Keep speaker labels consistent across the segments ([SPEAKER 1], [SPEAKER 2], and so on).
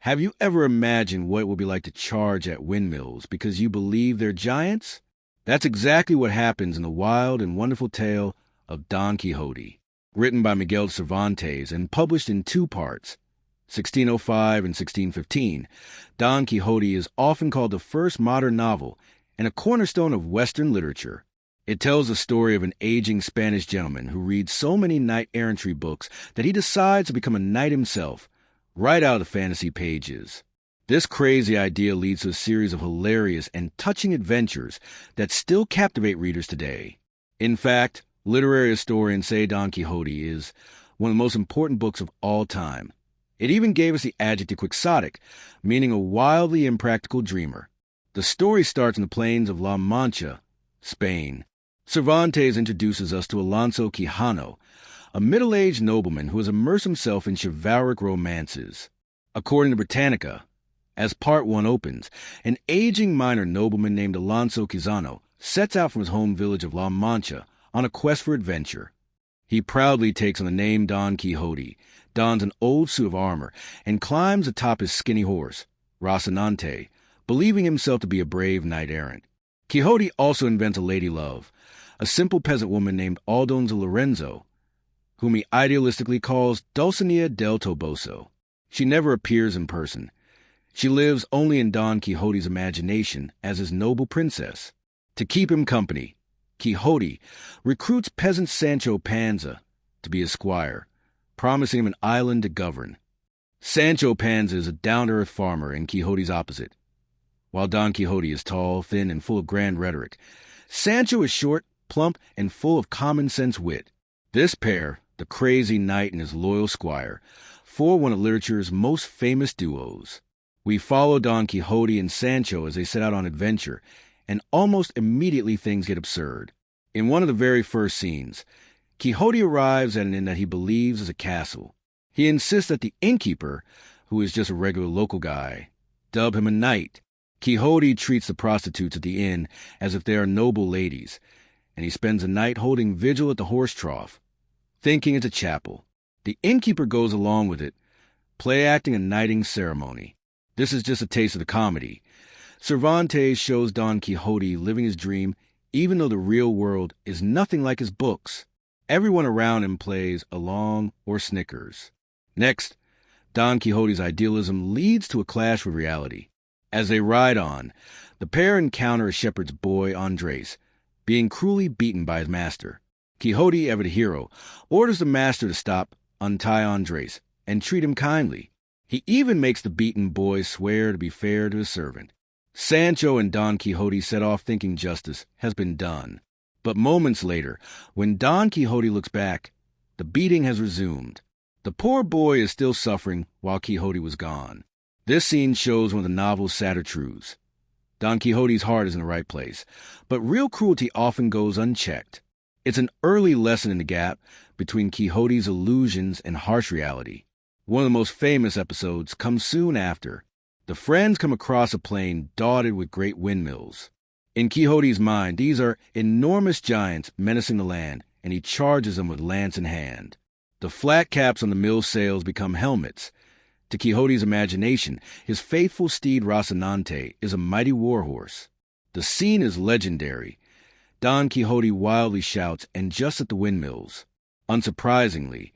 [SPEAKER 1] Have you ever imagined what it would be like to charge at windmills because you believe they're giants? That's exactly what happens in the wild and wonderful tale of Don Quixote, written by Miguel de Cervantes and published in two parts, 1605 and 1615. Don Quixote is often called the first modern novel and a cornerstone of Western literature. It tells the story of an aging Spanish gentleman who reads so many knight-errantry books that he decides to become a knight himself, right out of the fantasy pages. This crazy idea leads to a series of hilarious and touching adventures that still captivate readers today. In fact, literary historians say Don Quixote is one of the most important books of all time. It even gave us the adjective quixotic, meaning a wildly impractical dreamer. The story starts in the plains of La Mancha, Spain. Cervantes introduces us to Alonso Quijano, a middle-aged nobleman who has immersed himself in chivalric romances. According to Britannica, as Part 1 opens, an aging minor nobleman named Alonso Quijano sets out from his home village of La Mancha on a quest for adventure. He proudly takes on the name Don Quixote, dons an old suit of armor, and climbs atop his skinny horse, Rocinante, believing himself to be a brave knight-errant. Quixote also invents a lady love, a simple peasant woman named Aldonza Lorenzo, whom he idealistically calls Dulcinea del Toboso. She never appears in person. She lives only in Don Quixote's imagination as his noble princess. To keep him company, Quixote recruits peasant Sancho Panza to be his squire, promising him an island to govern. Sancho Panza is a down-to-earth farmer and Quixote's opposite. While Don Quixote is tall, thin, and full of grand rhetoric, Sancho is short, plump, and full of common-sense wit. This pair, the crazy knight and his loyal squire, form one of literature's most famous duos. We follow Don Quixote and Sancho as they set out on adventure, and almost immediately things get absurd. In one of the very first scenes, Quixote arrives at an inn that he believes is a castle. He insists that the innkeeper, who is just a regular local guy, dub him a knight. Quixote treats the prostitutes at the inn as if they are noble ladies, and he spends the night holding vigil at the horse trough, thinking it's a chapel. The innkeeper goes along with it, play-acting a knighting ceremony. This is just a taste of the comedy. Cervantes shows Don Quixote living his dream even though the real world is nothing like his books. Everyone around him plays along or snickers. Next, Don Quixote's idealism leads to a clash with reality. As they ride on, the pair encounter a shepherd's boy, Andres, being cruelly beaten by his master. Quixote, ever the hero, orders the master to stop, untie Andres, and treat him kindly. He even makes the beaten boy swear to be fair to his servant. Sancho and Don Quixote set off thinking justice has been done. But moments later, when Don Quixote looks back, the beating has resumed. The poor boy is still suffering while Quixote was gone. This scene shows one of the novel's sadder truths. Don Quixote's heart is in the right place, but real cruelty often goes unchecked. It's an early lesson in the gap between Quixote's illusions and harsh reality. One of the most famous episodes comes soon after. The friends come across a plain dotted with great windmills. In Quixote's mind, these are enormous giants menacing the land, and he charges them with lance in hand. The flat caps on the mill sails become helmets. To Quixote's imagination, his faithful steed Rocinante is a mighty warhorse. The scene is legendary. Don Quixote wildly shouts, and just at the windmills. Unsurprisingly,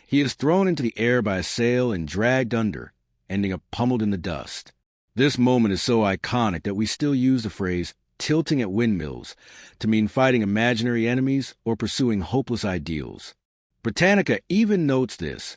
[SPEAKER 1] he is thrown into the air by a sail and dragged under, ending up pummeled in the dust. This moment is so iconic that we still use the phrase tilting at windmills to mean fighting imaginary enemies or pursuing hopeless ideals. Britannica even notes this.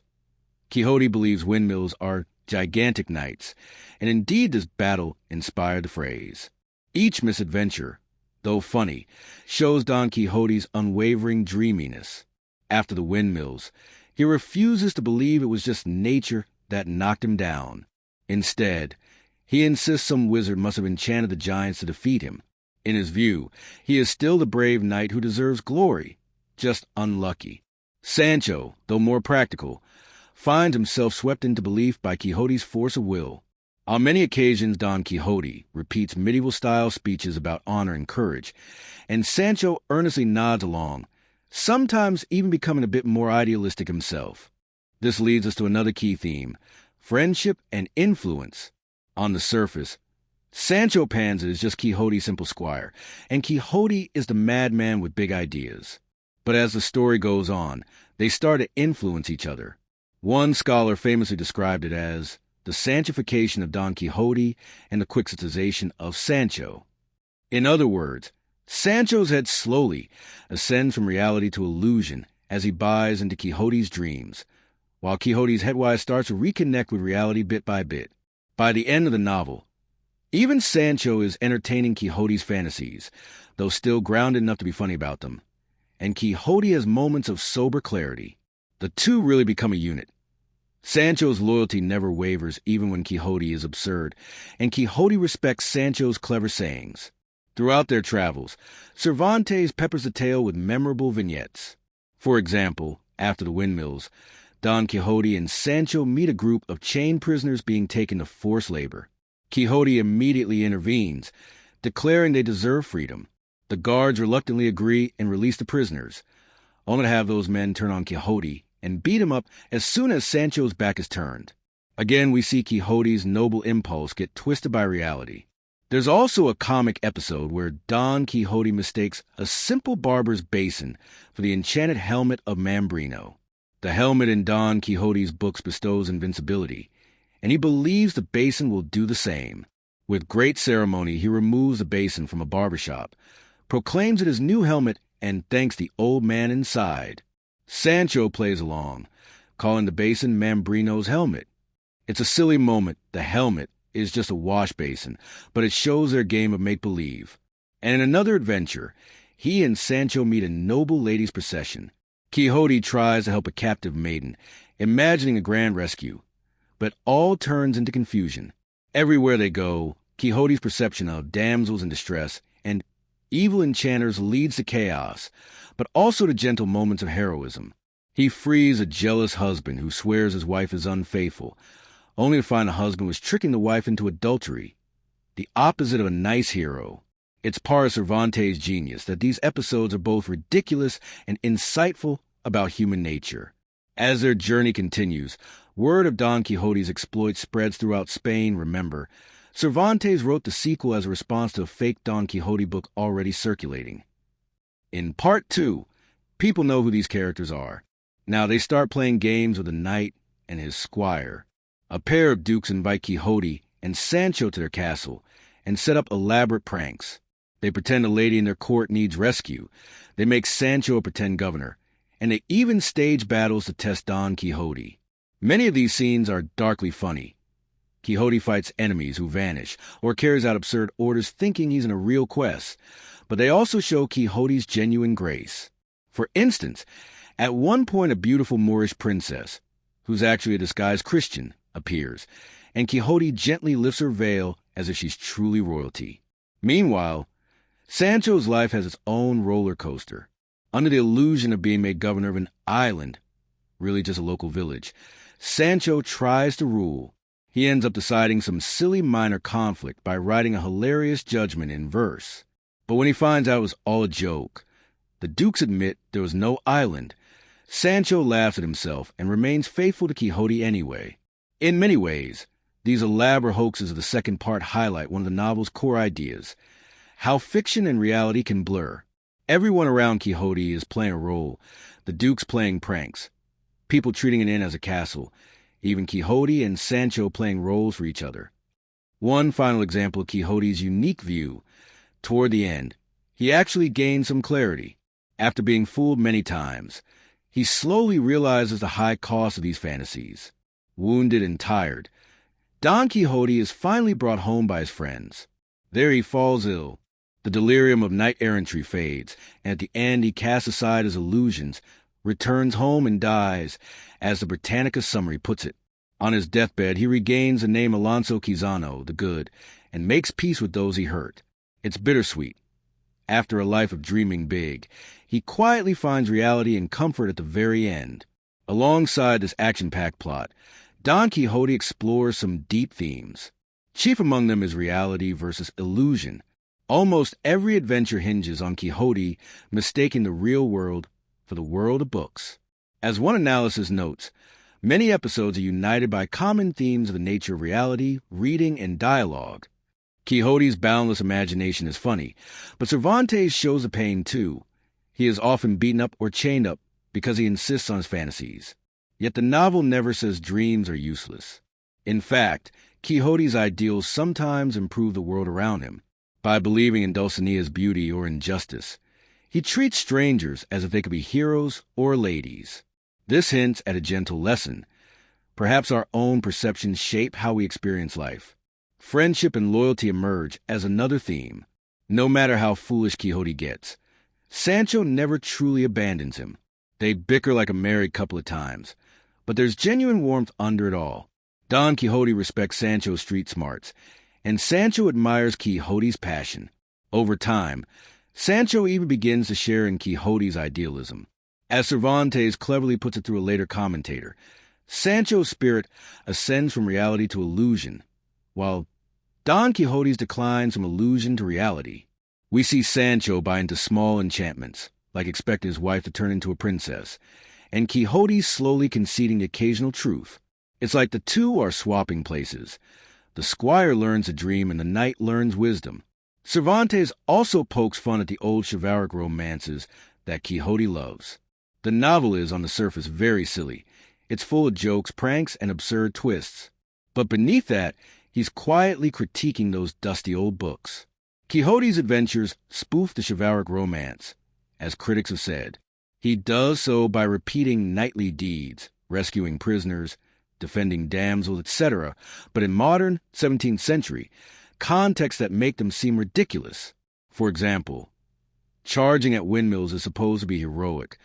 [SPEAKER 1] Quixote believes windmills are gigantic knights, and indeed this battle inspired the phrase. Each misadventure, though funny, shows Don Quixote's unwavering dreaminess. After the windmills, he refuses to believe it was just nature that knocked him down. Instead, he insists some wizard must have enchanted the giants to defeat him. In his view, he is still the brave knight who deserves glory, just unlucky. Sancho, though more practical, finds himself swept into belief by Quixote's force of will. On many occasions, Don Quixote repeats medieval-style speeches about honor and courage, and Sancho earnestly nods along, sometimes even becoming a bit more idealistic himself. This leads us to another key theme, friendship, and influence. On the surface, Sancho Panza is just Quixote's simple squire, and Quixote is the madman with big ideas. But as the story goes on, they start to influence each other. One scholar famously described it as the Sanchification of Don Quixote and the Quixotization of Sancho. In other words, Sancho's head slowly ascends from reality to illusion as he buys into Quixote's dreams, while Quixote's headwise starts to reconnect with reality bit by bit. By the end of the novel, even Sancho is entertaining Quixote's fantasies, though still grounded enough to be funny about them. And Quixote has moments of sober clarity. The two really become a unit. Sancho's loyalty never wavers even when Quixote is absurd, and Quixote respects Sancho's clever sayings. Throughout their travels, Cervantes peppers the tale with memorable vignettes. For example, after the Windmills, Don Quixote and Sancho meet a group of chained prisoners being taken to forced labor. Quixote immediately intervenes, declaring they deserve freedom. The guards reluctantly agree and release the prisoners, only to have those men turn on Quixote and beat him up as soon as Sancho's back is turned. Again, we see Quixote's noble impulse get twisted by reality. There's also a comic episode where Don Quixote mistakes a simple barber's basin for the enchanted helmet of Mambrino. The helmet in Don Quixote's books bestows invincibility, and he believes the basin will do the same. With great ceremony, he removes the basin from a barber shop, proclaims it his new helmet, and thanks the old man inside. Sancho plays along, calling the basin Mambrino's helmet. It's a silly moment. The helmet is just a wash basin, but it shows their game of make-believe. And in another adventure, he and Sancho meet a noble ladies' procession. Quixote tries to help a captive maiden, imagining a grand rescue, but all turns into confusion. Everywhere they go, Quixote's perception of damsels in distress and evil enchanters leads to chaos, but also to gentle moments of heroism. He frees a jealous husband who swears his wife is unfaithful, only to find the husband was tricking the wife into adultery. The opposite of a nice hero. It's part of Cervantes' genius that these episodes are both ridiculous and insightful about human nature. As their journey continues, word of Don Quixote's exploits spreads throughout Spain. Remember, Cervantes wrote the sequel as a response to a fake Don Quixote book already circulating. In Part 2, people know who these characters are. Now they start playing games with a knight and his squire. A pair of dukes invite Quixote and Sancho to their castle and set up elaborate pranks. They pretend a lady in their court needs rescue. They make Sancho a pretend governor, and they even stage battles to test Don Quixote. Many of these scenes are darkly funny. Quixote fights enemies who vanish, or carries out absurd orders thinking he's in a real quest, but they also show Quixote's genuine grace. For instance, at one point a beautiful Moorish princess, who's actually a disguised Christian, appears, and Quixote gently lifts her veil as if she's truly royalty. Meanwhile, Sancho's life has its own roller coaster. Under the illusion of being made governor of an island, really just a local village, Sancho tries to rule. He ends up deciding some silly minor conflict by writing a hilarious judgment in verse. But when he finds out it was all a joke, the dukes admit there was no island. Sancho laughs at himself and remains faithful to Quixote anyway. In many ways, these elaborate hoaxes of the second part highlight one of the novel's core ideas: how fiction and reality can blur. Everyone around Quixote is playing a role, the dukes playing pranks, people treating an inn as a castle, even Quixote and Sancho playing roles for each other. One final example of Quixote's unique view. Toward the end, he actually gains some clarity. After being fooled many times, he slowly realizes the high cost of these fantasies. Wounded and tired, Don Quixote is finally brought home by his friends. There he falls ill. The delirium of knight-errantry fades, and at the end he casts aside his illusions, returns home and dies, as the Britannica summary puts it. On his deathbed, he regains the name Alonso Quijano, the good, and makes peace with those he hurt. It's bittersweet. After a life of dreaming big, he quietly finds reality and comfort at the very end. Alongside this action-packed plot, Don Quixote explores some deep themes. Chief among them is reality versus illusion. Almost every adventure hinges on Quixote mistaking the real world for the world of books. As one analysis notes, Many episodes are united by common themes of the nature of reality, reading, and dialogue. Quixote's boundless imagination is funny, but Cervantes shows the pain too. He is often beaten up or chained up because he insists on his fantasies. Yet the novel never says dreams are useless. In fact, Quixote's ideals sometimes improve the world around him by believing in Dulcinea's beauty or injustice. He treats strangers as if they could be heroes or ladies. This hints at a gentle lesson. Perhaps our own perceptions shape how we experience life. Friendship and loyalty emerge as another theme, no matter how foolish Quixote gets. Sancho never truly abandons him. They bicker like a married couple at times, but there's genuine warmth under it all. Don Quixote respects Sancho's street smarts, and Sancho admires Quixote's passion. Over time, Sancho even begins to share in Quixote's idealism. As Cervantes cleverly puts it through a later commentator, Sancho's spirit ascends from reality to illusion, while Don Quixote's declines from illusion to reality. We see Sancho buy into small enchantments, like expecting his wife to turn into a princess, and Quixote slowly conceding the occasional truth. It's like the two are swapping places. The squire learns a dream and the knight learns wisdom. Cervantes also pokes fun at the old chivalric romances that Quixote loves. The novel is, on the surface, very silly. It's full of jokes, pranks, and absurd twists. But beneath that, he's quietly critiquing those dusty old books. Quixote's adventures spoof the chivalric romance, as critics have said. He does so by repeating knightly deeds, rescuing prisoners, defending damsels, etc., but in modern 17th century, contexts that make them seem ridiculous. For example, charging at windmills is supposed to be heroic,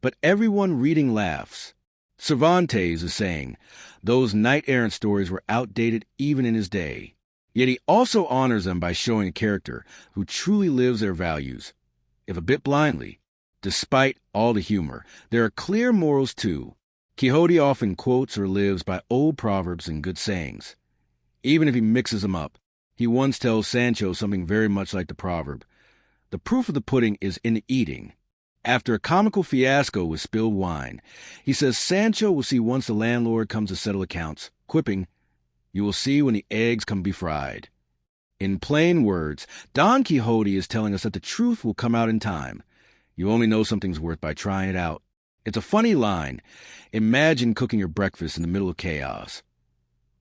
[SPEAKER 1] but everyone reading laughs. Cervantes is saying those knight-errant stories were outdated even in his day. Yet he also honors them by showing a character who truly lives their values, if a bit blindly. Despite all the humor, there are clear morals too. Quixote often quotes or lives by old proverbs and good sayings. Even if he mixes them up, he once tells Sancho something very much like the proverb. The proof of the pudding is in the eating. After a comical fiasco with spilled wine, he says Sancho will see once the landlord comes to settle accounts, quipping, "You will see when the eggs come to be fried." In plain words, Don Quixote is telling us that the truth will come out in time. You only know something's worth by trying it out. It's a funny line. Imagine cooking your breakfast in the middle of chaos.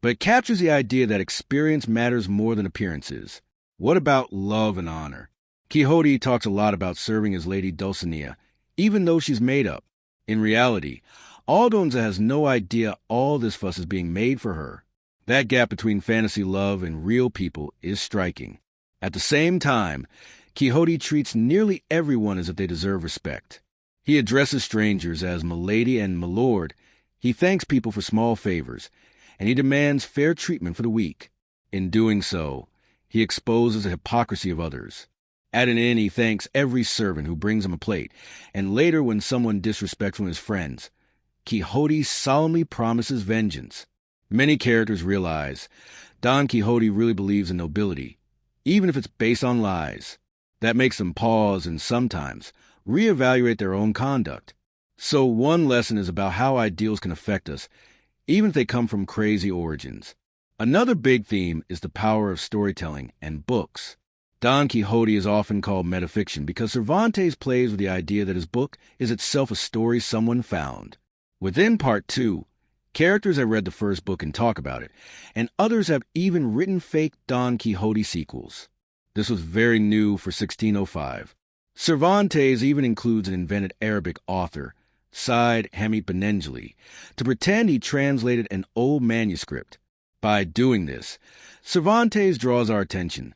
[SPEAKER 1] But it captures the idea that experience matters more than appearances. What about love and honor? Quixote talks a lot about serving his lady Dulcinea, even though she's made up. In reality, Aldonza has no idea all this fuss is being made for her. That gap between fantasy love and real people is striking. At the same time, Quixote treats nearly everyone as if they deserve respect. He addresses strangers as milady and milord. He thanks people for small favors, and he demands fair treatment for the weak. In doing so, he exposes the hypocrisy of others. At an inn, he thanks every servant who brings him a plate, and later when someone disrespects one of his friends, Quixote solemnly promises vengeance. Many characters realize Don Quixote really believes in nobility, even if it's based on lies. That makes them pause and sometimes reevaluate their own conduct. So one lesson is about how ideals can affect us, even if they come from crazy origins. Another big theme is the power of storytelling and books. Don Quixote is often called metafiction because Cervantes plays with the idea that his book is itself a story someone found. Within Part 2, characters have read the first book and talk about it, and others have even written fake Don Quixote sequels. This was very new for 1605. Cervantes even includes an invented Arabic author, Cide Hamid Benengeli, to pretend he translated an old manuscript. By doing this, Cervantes draws our attention.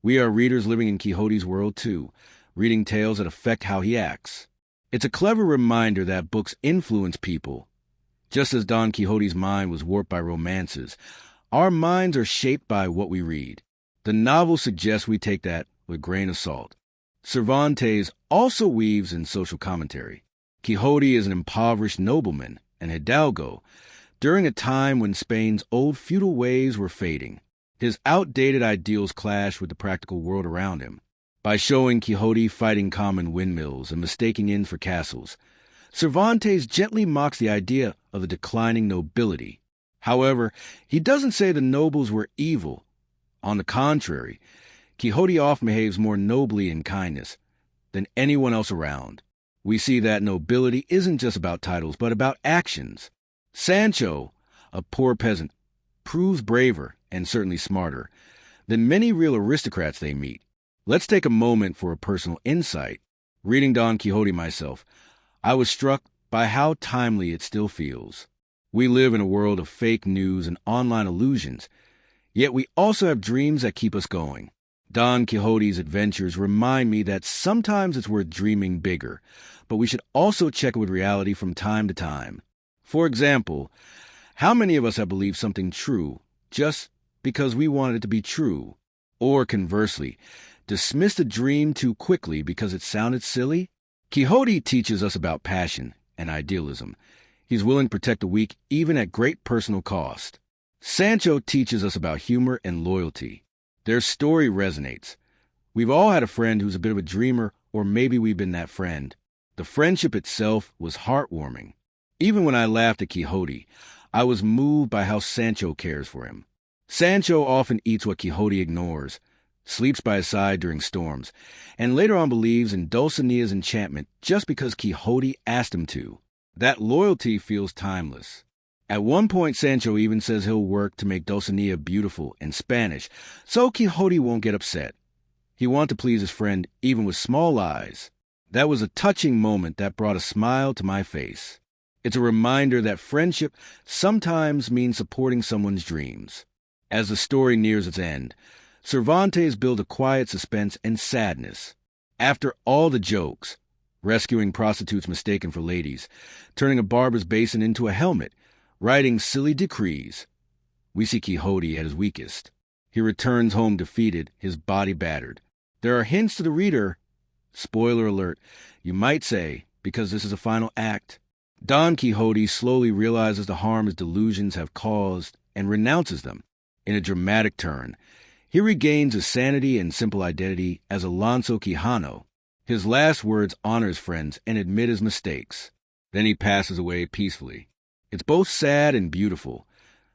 [SPEAKER 1] We are readers living in Quixote's world too, reading tales that affect how he acts. It's a clever reminder that books influence people. Just as Don Quixote's mind was warped by romances, our minds are shaped by what we read. The novel suggests we take that with a grain of salt. Cervantes also weaves in social commentary. Quixote is an impoverished nobleman, an hidalgo, during a time when Spain's old feudal ways were fading. His outdated ideals clash with the practical world around him. By showing Quixote fighting common windmills and mistaking inns for castles, Cervantes gently mocks the idea of the declining nobility. However, he doesn't say the nobles were evil. On the contrary, Quixote often behaves more nobly in kindness than anyone else around. We see that nobility isn't just about titles, but about actions. Sancho, a poor peasant, proves braver and certainly smarter than many real aristocrats they meet. Let's take a moment for a personal insight. Reading Don Quixote myself, I was struck by how timely it still feels. We live in a world of fake news and online illusions, yet we also have dreams that keep us going. Don Quixote's adventures remind me that sometimes it's worth dreaming bigger, but we should also check it with reality from time to time. For example, how many of us have believed something true just because we wanted it to be true? Or conversely, dismissed a dream too quickly because it sounded silly? Quixote teaches us about passion and idealism. He's willing to protect the weak even at great personal cost. Sancho teaches us about humor and loyalty. Their story resonates. We've all had a friend who's a bit of a dreamer, or maybe we've been that friend. The friendship itself was heartwarming. Even when I laughed at Quixote, I was moved by how Sancho cares for him. Sancho often eats what Quixote ignores, sleeps by his side during storms, and later on believes in Dulcinea's enchantment just because Quixote asked him to. That loyalty feels timeless. At one point, Sancho even says he'll work to make Dulcinea beautiful in Spanish, so Quixote won't get upset. He wants to please his friend even with small lies. That was a touching moment that brought a smile to my face. It's a reminder that friendship sometimes means supporting someone's dreams. As the story nears its end, Cervantes builds a quiet suspense and sadness. After all the jokes, rescuing prostitutes mistaken for ladies, turning a barber's basin into a helmet, writing silly decrees, we see Quixote at his weakest. He returns home defeated, his body battered. There are hints to the reader. Spoiler alert, you might say, because this is a final act. Don Quixote slowly realizes the harm his delusions have caused and renounces them. In a dramatic turn, he regains his sanity and simple identity as Alonso Quijano. His last words honor his friends and admit his mistakes. Then he passes away peacefully. It's both sad and beautiful.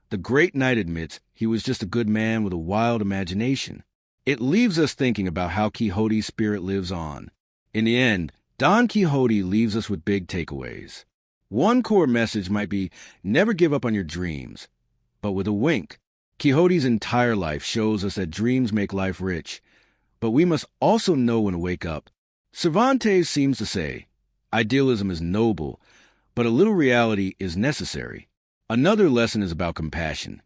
[SPEAKER 1] The great knight admits he was just a good man with a wild imagination. It leaves us thinking about how Quixote's spirit lives on. In the end, Don Quixote leaves us with big takeaways. One core message might be never give up on your dreams. But with a wink, Quixote's entire life shows us that dreams make life rich, but we must also know when to wake up. Cervantes seems to say, idealism is noble, but a little reality is necessary. Another lesson is about compassion.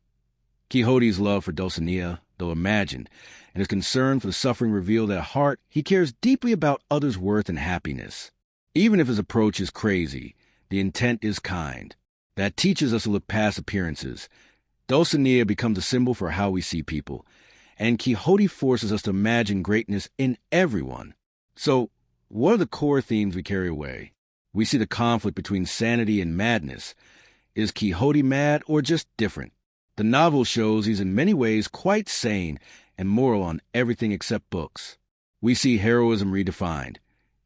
[SPEAKER 1] Quixote's love for Dulcinea, though imagined, and his concern for the suffering reveal that at heart he cares deeply about others' worth and happiness. Even if his approach is crazy, the intent is kind. That teaches us to look past appearances. Dulcinea becomes a symbol for how we see people, and Quixote forces us to imagine greatness in everyone. So, what are the core themes we carry away? We see the conflict between sanity and madness. Is Quixote mad or just different? The novel shows he's in many ways quite sane and moral on everything except books. We see heroism redefined.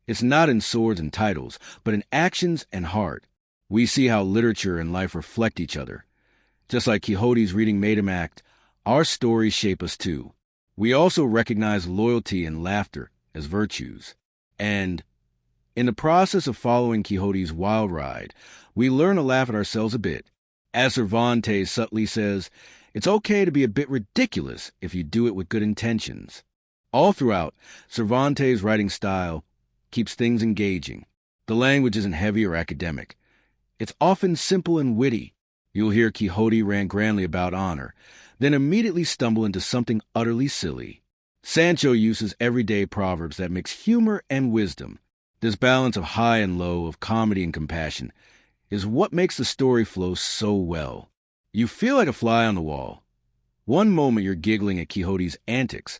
[SPEAKER 1] It's not in swords and titles, but in actions and heart. We see how literature and life reflect each other. Just like Quixote's reading made him act, our stories shape us too. We also recognize loyalty and laughter as virtues. And in the process of following Quixote's wild ride, we learn to laugh at ourselves a bit. As Cervantes subtly says, it's okay to be a bit ridiculous if you do it with good intentions. All throughout, Cervantes' writing style keeps things engaging. The language isn't heavy or academic. It's often simple and witty. You'll hear Quixote rant grandly about honor, then immediately stumble into something utterly silly. Sancho uses everyday proverbs that mix humor and wisdom. This balance of high and low, of comedy and compassion, is what makes the story flow so well. You feel like a fly on the wall. One moment you're giggling at Quixote's antics,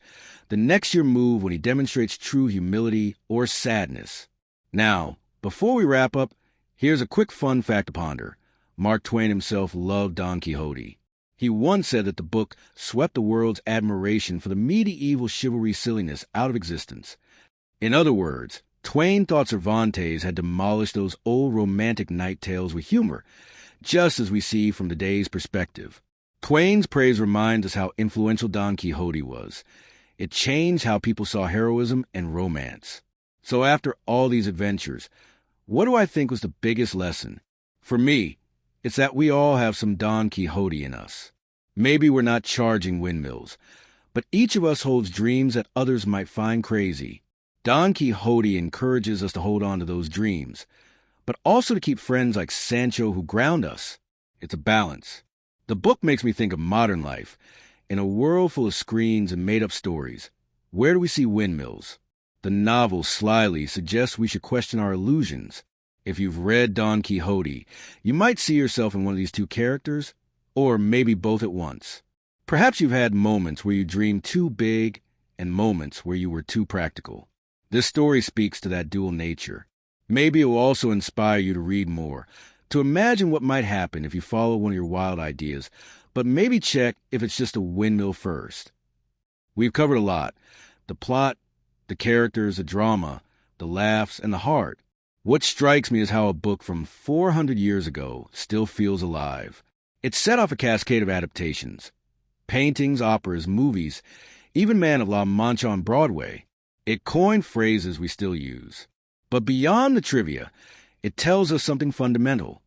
[SPEAKER 1] the next you're moved when he demonstrates true humility or sadness. Now, before we wrap up, here's a quick fun fact to ponder. Mark Twain himself loved Don Quixote. He once said that the book swept the world's admiration for the medieval chivalry silliness out of existence. In other words, Twain thought Cervantes had demolished those old romantic night tales with humor, just as we see from today's perspective. Twain's praise reminds us how influential Don Quixote was. It changed how people saw heroism and romance. So after all these adventures, what do I think was the biggest lesson? For me, it's that we all have some Don Quixote in us. Maybe we're not charging windmills, but each of us holds dreams that others might find crazy. Don Quixote encourages us to hold on to those dreams, but also to keep friends like Sancho who ground us. It's a balance. The book makes me think of modern life. In a world full of screens and made-up stories, where do we see windmills? The novel slyly suggests we should question our illusions. If you've read Don Quixote, you might see yourself in one of these two characters, or maybe both at once. Perhaps you've had moments where you dreamed too big and moments where you were too practical. This story speaks to that dual nature. Maybe it will also inspire you to read more, to imagine what might happen if you follow one of your wild ideas, but maybe check if it's just a windmill first. We've covered a lot. The plot, the characters, the drama, the laughs, and the heart. What strikes me is how a book from 400 years ago still feels alive. It's set off a cascade of adaptations. Paintings, operas, movies, even Man of La Mancha on Broadway. It coined phrases we still use. But beyond the trivia, it tells us something fundamental.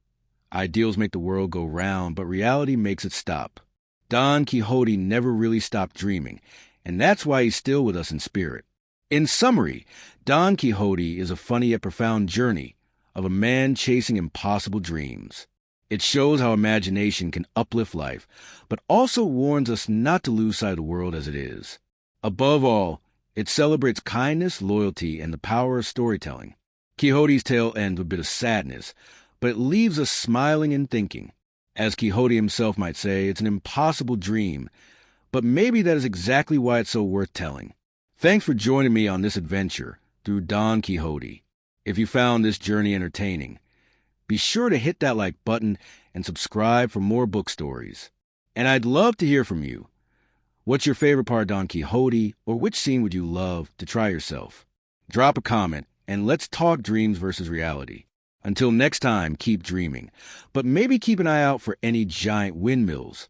[SPEAKER 1] Ideals make the world go round, but reality makes it stop. Don Quixote never really stopped dreaming, and that's why he's still with us in spirit. In summary, Don Quixote is a funny yet profound journey of a man chasing impossible dreams. It shows how imagination can uplift life, but also warns us not to lose sight of the world as it is. Above all, it celebrates kindness, loyalty, and the power of storytelling. Quixote's tale ends with a bit of sadness, but it leaves us smiling and thinking. As Quixote himself might say, it's an impossible dream, but maybe that is exactly why it's so worth telling. Thanks for joining me on this adventure through Don Quixote. If you found this journey entertaining, be sure to hit that like button and subscribe for more book stories. And I'd love to hear from you. What's your favorite part of Don Quixote, or which scene would you love to try yourself? Drop a comment, and let's talk dreams versus reality. Until next time, keep dreaming, but maybe keep an eye out for any giant windmills